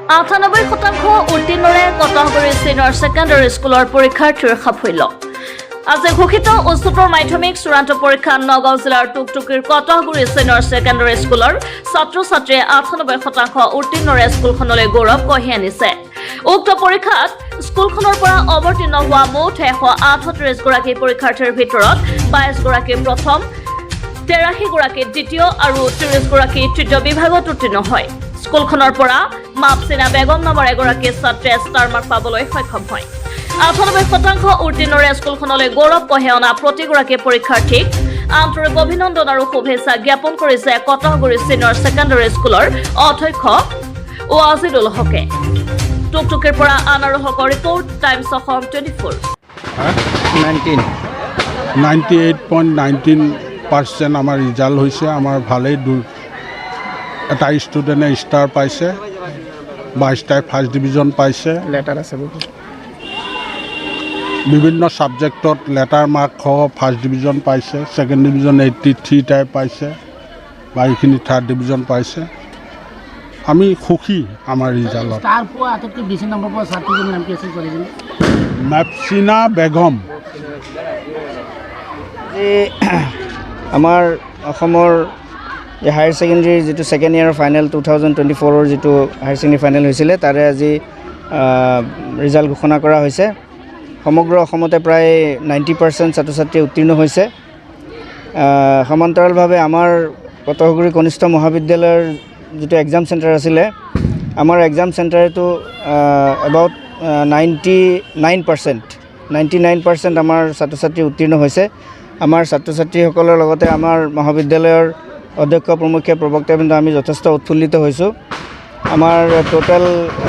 98% উত্তীৰ্ণৰে Kotahguri senior secondary স্কুলৰ পৰীক্ষাৰ্থীৰ সাফল্য। আজি ঘোষিত উচ্চতৰ মাধ্যমিক চূড়ান্ত পৰীক্ষা নগাঁও জিলাৰ টুকটুকিৰ কটহগুৰি ছিনিয়ৰ ছেকেণ্ডাৰী স্কুলৰ ছাত্ৰ-ছাত্ৰীয়ে 98% উত্তীৰ্ণৰে স্কুলখনলৈ গৌৰৱ কঢ়িয়াই আনিছে। উক্ত পৰীক্ষাত স্কুলখনৰ পৰা অৱতীৰ্ণ হোৱা মুঠ 138 গৰাকী পৰীক্ষাৰ্থীৰ ভিতৰত 22 গৰাকী প্ৰথম, 83 গৰাকী দ্বিতীয় আৰু 30 গৰাকী তৃতীয় বিভাগত উত্তীৰ্ণ হয়। স্কুলখনৰ পৰা মাপচিনা বেগম নামৰ এগৰাকী ছাত্ৰীয়ে ষ্টাৰ মাৰ্ক পাবলৈ সক্ষম হয়। 98% উত্তীৰ্ণৰে স্কুলখনলৈ গৌৰৱ কঢ়িয়াই অনা প্ৰতিগৰাকী পৰীক্ষাৰ্থীক আন্তৰিক অভিনন্দন আৰু শুভেচ্ছা জ্ঞাপন কৰিছে কটহগুৰি ছিনিয়ৰ ছেকেণ্ডাৰী স্কুলৰ অধ্যক্ষ ৱাজিদুল হকে। টুকটুকিৰ পৰা আনাৰু হকৰ ৰিপৰ্ট, টাইমছ অসম 24। 98.19% আমাৰ ৰিজাল্ট হৈছে। আমাৰ ভালেই এটা ষ্টুডেণ্টে ষ্টাৰ পাইছে, 22টাই ফাৰ্ষ্ট ডিভিজন পাইছে। লেটাৰ আছে বিভিন্ন ছাবজেক্টত লেটাৰ মাৰ্ক সহ ফাৰ্ষ্ট ডিভিজন পাইছে, ছেকেণ্ড ডিভিজন 83টাই পাইছে, বাকীখিনি থাৰ্ড ডিভিজন পাইছে। আমি সুখী আমাৰ ৰিজাল্টত। মাপচিনা বেগম। আমাৰ অসমৰ হায়াৰ ছেকেণ্ডেৰীৰ যিটো ছেকেণ্ড ইয়াৰ ফাইনেল 2024ৰ যিটো হায়াৰ ছেকেণ্ডেৰী ফাইনেল হৈছিলে, তাৰে আজি ৰিজাল্ট ঘোষণা কৰা হৈছে। সমগ্ৰ অসমতে প্ৰায় 90% ছাত্ৰ ছাত্ৰী উত্তীৰ্ণ হৈছে। সমান্তৰালভাৱে আমাৰ কটহগুৰি কনিষ্ঠ মহাবিদ্যালয়ৰ যিটো এক্সাম চেণ্টাৰ আছিলে, আমাৰ এক্সাম চেণ্টাৰটো এবাউট 99% আমাৰ ছাত্ৰ ছাত্ৰী উত্তীৰ্ণ হৈছে। আমাৰ ছাত্ৰ ছাত্ৰীসকলৰ লগতে আমাৰ মহাবিদ্যালয়ৰ অধ্যক্ষ প্ৰমুখ্যে প্ৰবক্তাবৃন্দ আমি যথেষ্ট উৎফুল্লিত হৈছোঁ। আমাৰ টোটেল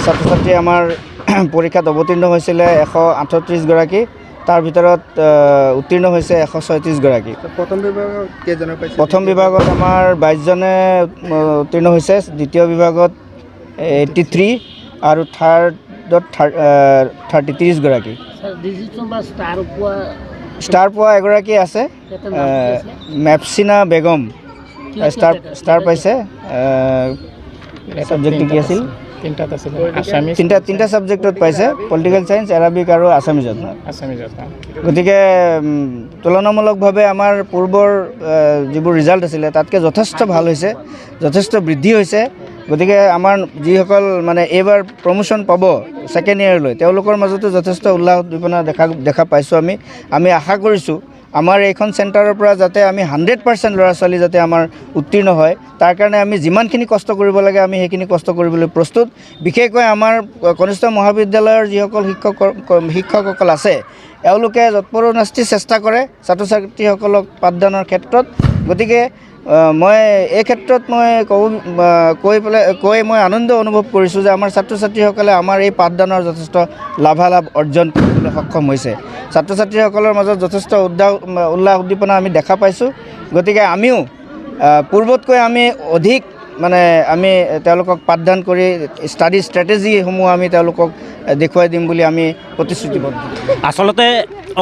ছাত্ৰ ছাত্ৰী আমাৰ পৰীক্ষাত অৱতীৰ্ণ হৈছিলে 138 গৰাকী, তাৰ ভিতৰত উত্তীৰ্ণ হৈছে 136 গৰাকী। প্ৰথম বিভাগত আমাৰ 22জনে উত্তীৰ্ণ হৈছে, দ্বিতীয় বিভাগত 83 আৰু থাৰ্ডত 33 গৰাকী। ষ্টাৰ পোৱা এগৰাকী আছে, মাপচিনা বেগম ষ্টাৰ পাইছে। ছাবজেক্টটো কি আছিল? তিনিটা ছাবজেক্টত পাইছে, পলিটিকেল ছায়েন্স, এৰাবিক আৰু আছামিজত। গতিকে তুলনামূলকভাৱে আমাৰ পূৰ্বৰ যিবোৰ ৰিজাল্ট আছিলে তাতকৈ যথেষ্ট ভাল হৈছে, যথেষ্ট বৃদ্ধি হৈছে। গতিকে আমাৰ যিসকল মানে এইবাৰ প্ৰমোশ্যন পাব ছেকেণ্ড ইয়াৰলৈ, তেওঁলোকৰ মাজতো যথেষ্ট উল্লাস উদ্দীপনা দেখা পাইছোঁ। আমি আশা কৰিছোঁ আমাৰ এইখন চেণ্টাৰৰ পৰা যাতে আমি 100% ল'ৰা ছোৱালী যাতে আমাৰ উত্তীৰ্ণ হয়, তাৰ কাৰণে আমি যিমানখিনি কষ্ট কৰিব লাগে আমি সেইখিনি কষ্ট কৰিবলৈ প্ৰস্তুত। বিশেষকৈ আমাৰ কনিষ্ঠ মহাবিদ্যালয়ৰ যিসকল শিক্ষকসকল আছে, এওঁলোকে যৎপৰোনাস্তি চেষ্টা কৰে ছাত্ৰ ছাত্ৰীসকলক পাঠদানৰ ক্ষেত্ৰত। গতিকে মই এই ক্ষেত্ৰত কৈ মই আনন্দ অনুভৱ কৰিছোঁ যে আমাৰ ছাত্ৰ ছাত্ৰীসকলে আমাৰ এই পাঠদানৰ যথেষ্ট লাভালাভ অৰ্জন কৰিবলৈ সক্ষম হৈছে। ছাত্ৰ ছাত্ৰীসকলৰ মাজত যথেষ্ট উল্লাস উদ্দীপনা আমি দেখা পাইছোঁ। গতিকে আমিও পূৰ্বতকৈ আমি অধিক আমি তেওঁলোকক পাঠদান কৰি ষ্টাডি ষ্ট্ৰেটেজিসমূহ আমি তেওঁলোকক দেখুৱাই দিম বুলি আমি প্ৰতিশ্ৰুতিবদ্ধ। আচলতে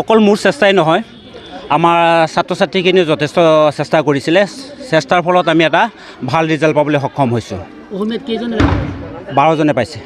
অকল মোৰ চেষ্টাই নহয়, আমাৰ ছাত্ৰ ছাত্ৰীখিনিও যথেষ্ট চেষ্টা কৰিছিলে। চেষ্টাৰ ফলত আমি এটা ভাল ৰিজাল্ট পাবলৈ সক্ষম হৈছোঁ। 12জনে পাইছে।